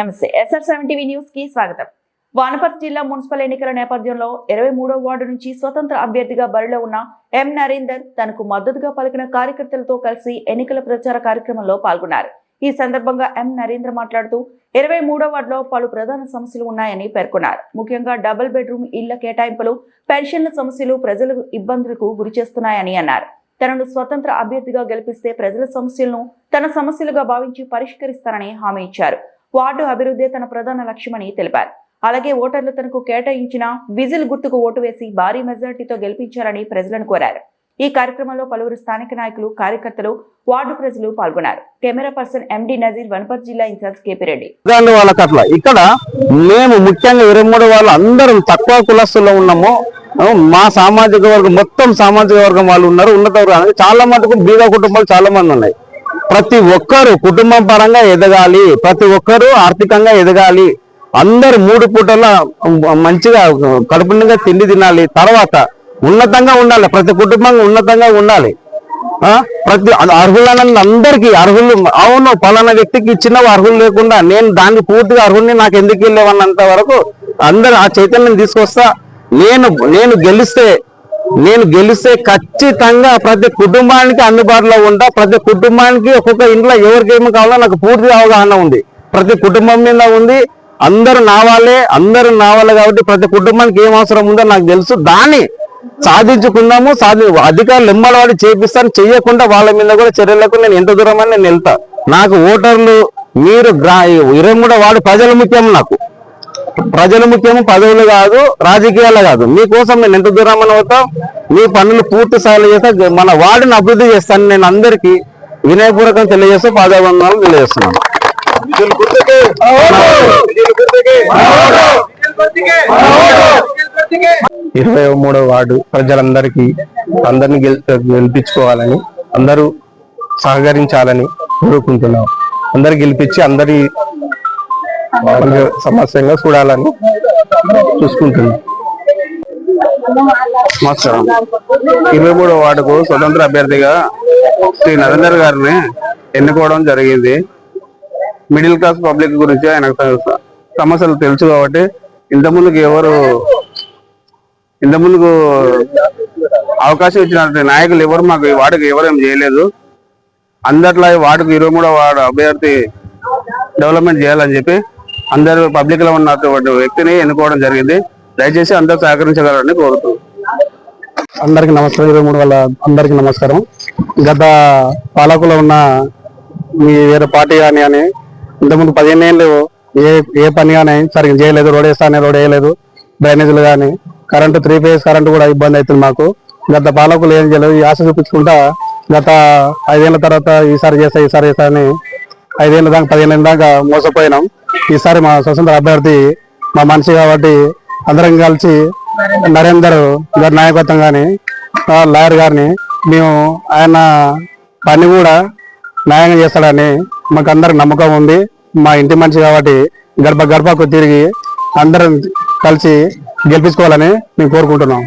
నమస్తే SR7 TV news కి స్వాగతం. వానపర్తి జిల్లా మున్సిపల్ ఎన్నికల నేపథ్యంలో 23వ వార్డు నుంచి స్వతంత్ర అభ్యర్థిగా బరిలో ఉన్న ఎం నరేందర్ తనకు మద్దతుగా పలికిన కార్యకర్తలతో కలిసి ఎన్నికల ప్రచార కార్యక్రమంలో పాల్గొన్నారు. ఈ సందర్భంగా ఎం నరేందర్ మాట్లాడుతూ 23వ వార్డులో పలు ప్రధాన సమస్యలు ఉన్నాయని పేర్కొన్నారు. ముఖ్యంగా డబుల్ బెడ్రూమ్ ఇళ్ల కేటాయింపులు, పెన్షన్ల సమస్యలు ప్రజలకు ఇబ్బందులకు గురిచేస్తున్నాయని అన్నారు. తనను స్వతంత్ర అభ్యర్థిగా గెలిపిస్తే ప్రజల సమస్యలను తన సమస్యలుగా భావించి పరిష్కరిస్తారని హామీ ఇచ్చారు. వార్డు అభివృద్ధి తన ప్రధాన లక్ష్యమని తెలిపారు. అలాగే ఓటర్లు తనకు కేటాయించిన విజిల్ గుర్తుకు ఓటు వేసి భారీ మెజార్టీతో గెలిపించారని ప్రజలను కోరారు. ఈ కార్యక్రమంలో పలువురు స్థానిక నాయకులు, కార్యకర్తలు, వార్డు ప్రజలు పాల్గొన్నారు. కెమెరా పర్సన్ ఎండి నజీర్, వనపర్తి జిల్లా ఇన్ఛార్జ్ కేపీ రెడ్డి. ఇక్కడ మేము ముఖ్యంగా 23 వాళ్ళు అందరం తక్కువ కులస్తుల్లో ఉన్నాము. మా సామాజిక వర్గం మొత్తం సామాజిక వర్గం వాళ్ళు ఉన్నారు. ఉన్నత వర్గానికి చాలా మటుకు బీద కుటుంబాలు చాలా మంది ఉన్నాయి. ప్రతి ఒక్కరు కుటుంబం పరంగా ఎదగాలి, ప్రతి ఒక్కరు ఆర్థికంగా ఎదగాలి, అందరు 3 పూటల మంచిగా కడుపు నిండా తిండి తినాలి, తర్వాత ఉన్నతంగా ఉండాలి, ప్రతి కుటుంబం ఉన్నతంగా ఉండాలి. ప్రతి అర్హులన్న అందరికీ అర్హులు, అవును పలానా వ్యక్తికి ఇచ్చిన అర్హులు లేకుండా నేను దానికి పూర్తిగా అర్హుల్ని నాకు ఎందుకు వెళ్ళేవన్నంత వరకు అందరు ఆ చైతన్యం తీసుకొస్తా. నేను గెలిస్తే ఖచ్చితంగా ప్రతి కుటుంబానికి అందుబాటులో ఉంటా. ప్రతి కుటుంబానికి ఒక్కొక్క ఇంట్లో ఎవరికి ఏమి కావాలో నాకు పూర్తి అవగాహన ఉంది, ప్రతి కుటుంబం మీద ఉంది. అందరూ నా వాళ్ళే కాబట్టి ప్రతి కుటుంబానికి ఏం అవసరం ఉందో నాకు తెలుసు. దాన్ని సాధించుకుందాము. అధికారులు ఎమ్మలవాడి చేపిస్తాను, చెయ్యకుండా వాళ్ళ మీద కూడా చర్యలకు నేను ఎంత దూరమని నేను వెళ్తా. నాకు ఓటర్లు మీరు 23వ వార్డు ప్రజలు ముఖ్యం, నాకు ప్రజలు ముఖ్యము, పదవులు కాదు, రాజకీయాలు కాదు. మీకోసం నేను ఎంత దూరం అవుతా, మీ పనులు పూర్తి స్థాయిలో చేస్తా, మన వార్డుని అభివృద్ధి చేస్తాను. నేను అందరికీ వినయపూర్వకంగా తెలియజేస్తూ పాదవందనాలు తెలియజేస్తున్నాను. 23వ వార్డు ప్రజలందరికీ అందరినీ గెలిపించుకోవాలని, అందరూ సహకరించాలని కోరుకుంటున్నాం. అందరు గెలిపించి అందరి సమస్యంగా చూడాలని చూసుకుంటున్నాం. నమస్కారం. 23వ వార్డుకు స్వతంత్ర అభ్యర్థిగా శ్రీ నరేందర్ గారిని ఎన్నుకోవడం జరిగింది. మిడిల్ క్లాస్ పబ్లిక్ గురించి ఆయనకు సమస్యలు తెలుసు కాబట్టి ఇంతకుముందుకు అవకాశం ఇచ్చిన నాయకులు ఎవరు మాకు ఈ వార్డుకు ఎవరేం చేయలేదు. అందరిలో వార్డుకు 23వ వార్డు అభ్యర్థి డెవలప్మెంట్ చేయాలని చెప్పి అందరు పబ్లిక్ లో ఉన్నటువంటి వ్యక్తిని ఎన్నుకోవడం జరిగింది. దయచేసి అందరూ సహకరించగలరని కోరుతున్నాం. అందరికి నమస్కారం. 23 వాళ్ళ అందరికి నమస్కారం. గత పాలకులో ఉన్న మీ వేరే పార్టీ కానీ ఇంతకుముందు 15 ఏళ్ళు ఏ పని కానీ సరిగ్గా చేయలేదు. రోడ్ వేస్తానే రోడ్ వేయలేదు, డ్రైనేజీలు కానీ, కరెంటు 3 ఫేజ్ కరెంటు కూడా ఇబ్బంది అవుతుంది మాకు. గత పాలకులు ఏం చేయలేదు. ఈ ఆశ చూపించుకుంటా గత 5 ఏళ్ళ తర్వాత ఈసారి చేస్తా అని 5 ఏళ్ళ దాకా 15 ఏళ్ళ దాకా మోసపోయినాం. ఈసారి మా స్వతంత్ర అభ్యర్థి మా మనిషి కాబట్టి అందరం కలిసి నరేందర్ గారి నాయకత్వం కానీ, లాయర్ గారిని మేము ఆయన పని కూడా న్యాయంగా చేస్తాడని మాకు అందరికి నమ్మకం ఉంది. మా ఇంటి మనిషి కాబట్టి గడపకు తిరిగి అందరం కలిసి గెలిపించుకోవాలని మేము కోరుకుంటున్నాం.